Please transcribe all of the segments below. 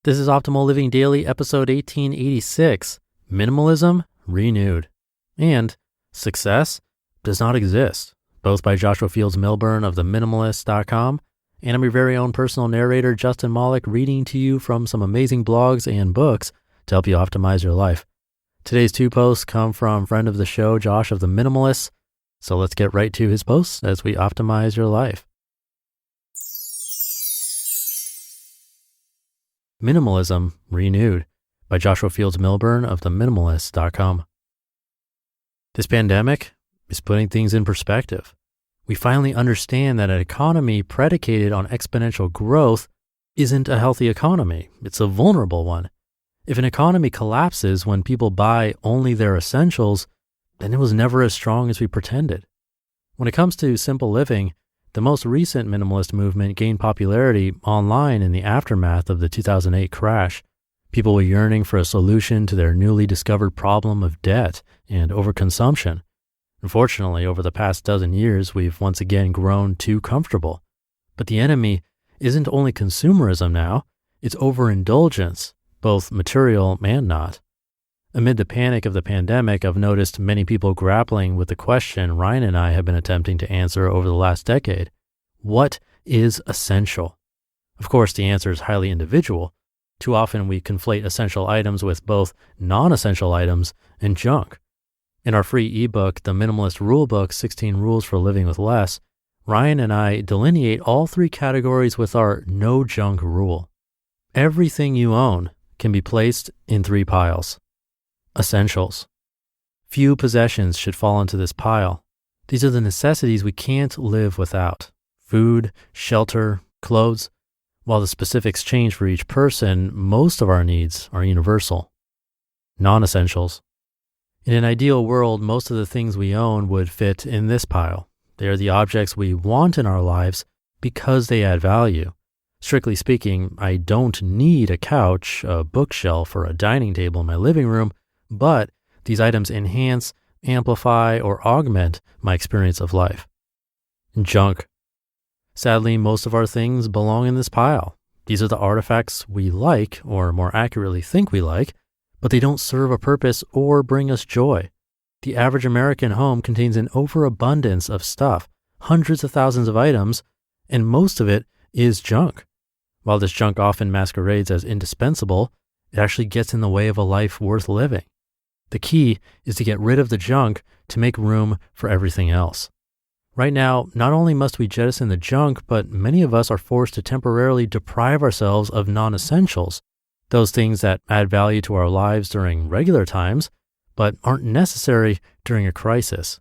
This is Optimal Living Daily, episode 1886, Minimalism Renewed, and Success Does Not Exist, both by Joshua Fields Millburn of the Minimalists.com, and I'm your very own personal narrator, Justin Malik, reading to you from some amazing blogs and books to help you optimize your life. Today's two posts come from friend of the show, Josh of the Minimalists, so let's get right to his posts as we optimize your life. Minimalism Renewed by Joshua Fields Millburn of the Minimalists.com. This pandemic is putting things in perspective. We finally understand that an economy predicated on exponential growth isn't a healthy economy. It's a vulnerable one. If an economy collapses when people buy only their essentials, then it was never as strong as we pretended. When it comes to simple living, the most recent minimalist movement gained popularity online in the aftermath of the 2008 crash. People were yearning for a solution to their newly discovered problem of debt and overconsumption. Unfortunately, over the past dozen years, we've once again grown too comfortable. But the enemy isn't only consumerism now, it's overindulgence, both material and not. Amid the panic of the pandemic, I've noticed many people grappling with the question Ryan and I have been attempting to answer over the last decade. What is essential? Of course, the answer is highly individual. Too often we conflate essential items with both non-essential items and junk. In our free ebook, The Minimalist Rulebook, 16 Rules for Living with Less, Ryan and I delineate all three categories with our no junk rule. Everything you own can be placed in three piles. Essentials. Few possessions should fall into this pile. These are the necessities we can't live without. Food, shelter, clothes. While the specifics change for each person, most of our needs are universal. Non-essentials. In an ideal world, most of the things we own would fit in this pile. They are the objects we want in our lives because they add value. Strictly speaking, I don't need a couch, a bookshelf, or a dining table in my living room, but these items enhance, amplify, or augment my experience of life. Junk. Sadly, most of our things belong in this pile. These are the artifacts we like, or more accurately think we like, but they don't serve a purpose or bring us joy. The average American home contains an overabundance of stuff, hundreds of thousands of items, and most of it is junk. While this junk often masquerades as indispensable, it actually gets in the way of a life worth living. The key is to get rid of the junk to make room for everything else. Right now, not only must we jettison the junk, but many of us are forced to temporarily deprive ourselves of non-essentials, those things that add value to our lives during regular times, but aren't necessary during a crisis.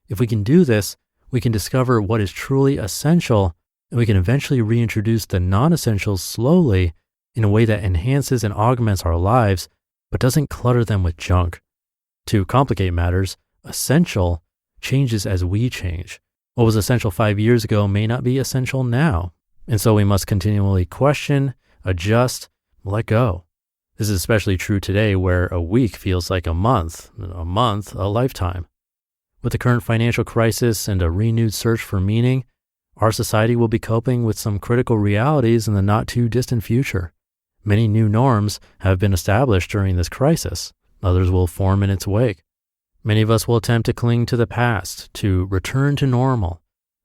If we can do this, we can discover what is truly essential, and we can eventually reintroduce the non-essentials slowly in a way that enhances and augments our lives, but doesn't clutter them with junk. To complicate matters, essential changes as we change. What was essential 5 years ago may not be essential now. And so we must continually question, adjust, let go. This is especially true today where a week feels like a month, a lifetime. With the current financial crisis and a renewed search for meaning, our society will be coping with some critical realities in the not too distant future. Many new norms have been established during this crisis. Others will form in its wake. Many of us will attempt to cling to the past, to return to normal.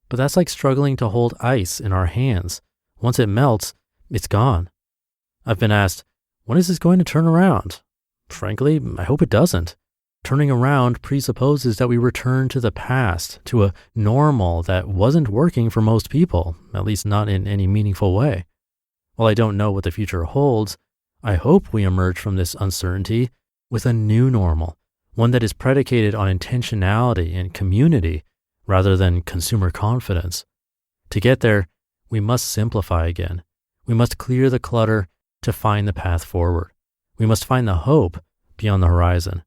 But that's like struggling to hold ice in our hands. Once it melts, it's gone. I've been asked, when is this going to turn around? Frankly, I hope it doesn't. Turning around presupposes that we return to the past, to a normal that wasn't working for most people, at least not in any meaningful way. While I don't know what the future holds, I hope we emerge from this uncertainty with a new normal, one that is predicated on intentionality and community rather than consumer confidence. To get there, we must simplify again. We must clear the clutter to find the path forward. We must find the hope beyond the horizon.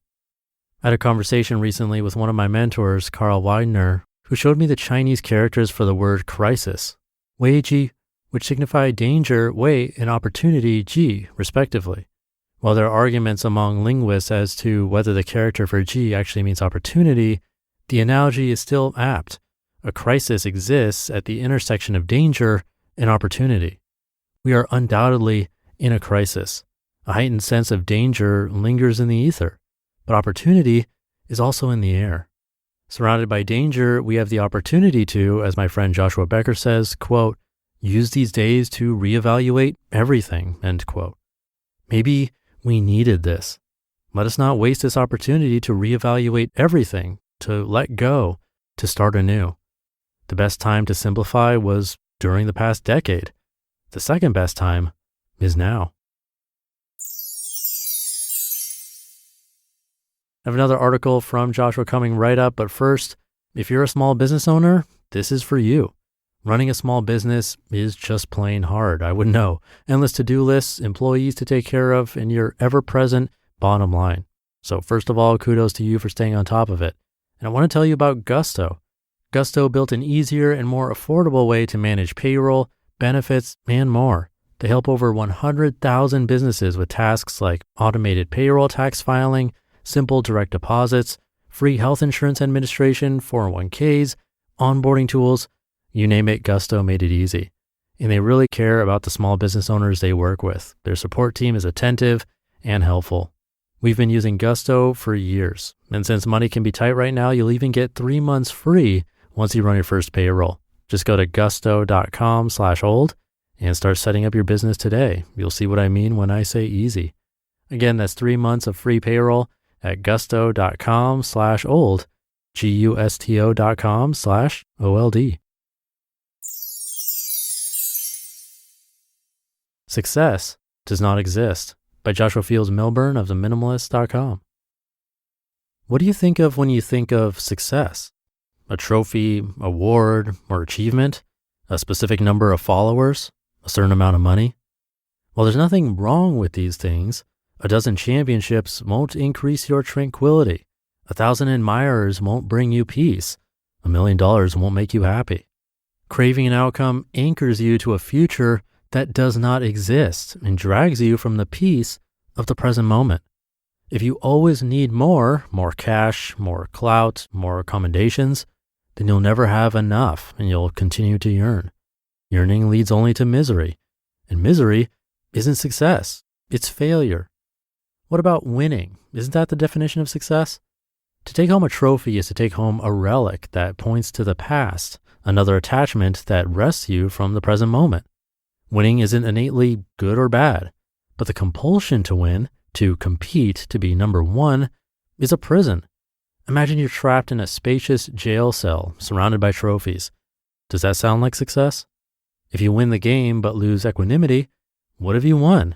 I had a conversation recently with one of my mentors, Carl Widener, who showed me the Chinese characters for the word crisis, wei ji, which signify danger, wei, and opportunity, ji, respectively. While there are arguments among linguists as to whether the character for ji actually means opportunity, the analogy is still apt. A crisis exists at the intersection of danger and opportunity. We are undoubtedly in a crisis. A heightened sense of danger lingers in the ether, but opportunity is also in the air. Surrounded by danger, we have the opportunity to, as my friend Joshua Becker says, quote, use these days to reevaluate everything, end quote. Maybe we needed this. Let us not waste this opportunity to reevaluate everything, to let go, to start anew. The best time to simplify was during the past decade. The second best time is now. I have another article from Joshua coming right up, but first, if you're a small business owner, this is for you. Running a small business is just plain hard, I would know. Endless to-do lists, employees to take care of, and your ever-present bottom line. So first of all, kudos to you for staying on top of it. And I want to tell you about Gusto. Gusto built an easier and more affordable way to manage payroll, benefits, and more. They help over 100,000 businesses with tasks like automated payroll tax filing, simple direct deposits, free health insurance administration, 401ks, onboarding tools, you name it, Gusto made it easy. And they really care about the small business owners they work with. Their support team is attentive and helpful. We've been using Gusto for years. And since money can be tight right now, you'll even get 3 months free once you run your first payroll. Just go to gusto.com/old and start setting up your business today. You'll see what I mean when I say easy. Again, that's 3 months of free payroll at gusto.com/old, gusto.com/OLD. Success Does Not Exist by Joshua Fields Millburn of the Minimalists.com. What do you think of when you think of success? A trophy, award, or achievement? A specific number of followers? A certain amount of money? Well, there's nothing wrong with these things. A dozen championships won't increase your tranquility. 1,000 admirers won't bring you peace. $1 million won't make you happy. Craving an outcome anchors you to a future that does not exist and drags you from the peace of the present moment. If you always need more cash, more clout, more commendations, then you'll never have enough and you'll continue to yearn. Yearning leads only to misery, and misery isn't success, it's failure. What about winning? Isn't that the definition of success? To take home a trophy is to take home a relic that points to the past, another attachment that rests you from the present moment. Winning isn't innately good or bad, but the compulsion to win, to compete, to be number one, is a prison. Imagine you're trapped in a spacious jail cell surrounded by trophies. Does that sound like success? If you win the game but lose equanimity, what have you won?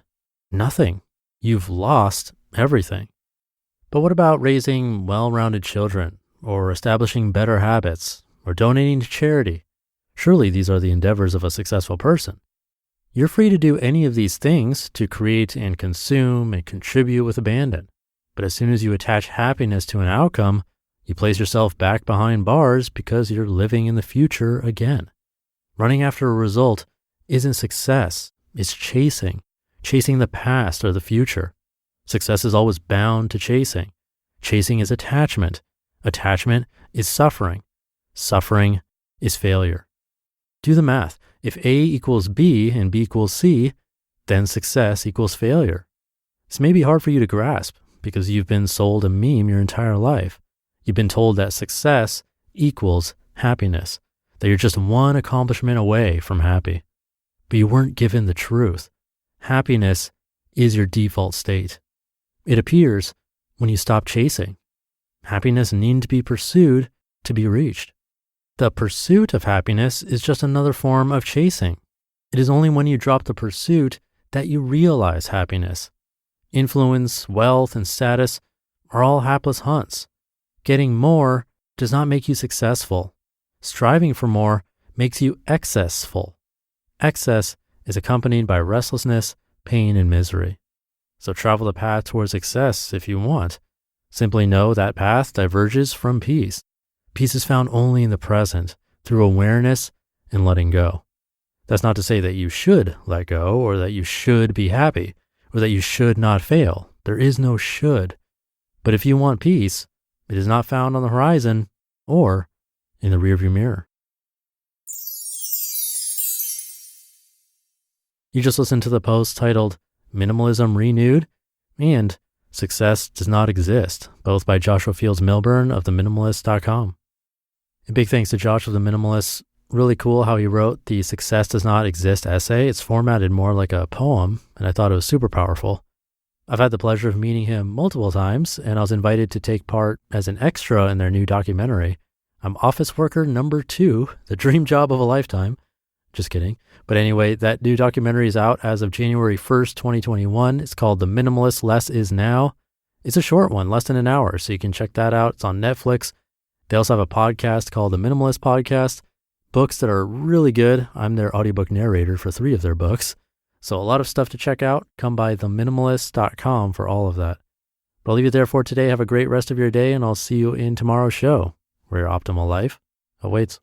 Nothing. You've lost everything. But what about raising well-rounded children, or establishing better habits, or donating to charity? Surely these are the endeavors of a successful person. You're free to do any of these things, to create and consume and contribute with abandon. But as soon as you attach happiness to an outcome, you place yourself back behind bars because you're living in the future again. Running after a result isn't success, it's chasing the past or the future. Success is always bound to chasing. Chasing is attachment. Attachment is suffering. Suffering is failure. Do the math. If A equals B and B equals C, then success equals failure. This may be hard for you to grasp because you've been sold a meme your entire life. You've been told that success equals happiness, that you're just one accomplishment away from happy. But you weren't given the truth. Happiness is your default state. It appears when you stop chasing. Happiness needn't be pursued to be reached. The pursuit of happiness is just another form of chasing. It is only when you drop the pursuit that you realize happiness. Influence, wealth, and status are all hapless hunts. Getting more does not make you successful. Striving for more makes you excessful. Excess is accompanied by restlessness, pain, and misery. So travel the path towards success if you want. Simply know that path diverges from peace. Peace is found only in the present through awareness and letting go. That's not to say that you should let go or that you should be happy or that you should not fail. There is no should. But if you want peace, it is not found on the horizon or in the rearview mirror. You just listened to the post titled, Minimalism Renewed, and Success Does Not Exist, both by Joshua Fields Millburn of Minimalists.com. A big thanks to Josh of the Minimalists. Really cool how he wrote the Success Does Not Exist essay. It's formatted more like a poem, and I thought it was super powerful. I've had the pleasure of meeting him multiple times, and I was invited to take part as an extra in their new documentary. I'm office worker number 2, the dream job of a lifetime. Just kidding. But anyway, that new documentary is out as of January 1st, 2021. It's called The Minimalist Less Is Now. It's a short one, less than an hour, so you can check that out. It's on Netflix. They also have a podcast called The Minimalist Podcast. Books that are really good. I'm their audiobook narrator for 3 of their books. So a lot of stuff to check out. Come by theminimalists.com for all of that. But I'll leave it there for today. Have a great rest of your day, and I'll see you in tomorrow's show, where your optimal life awaits.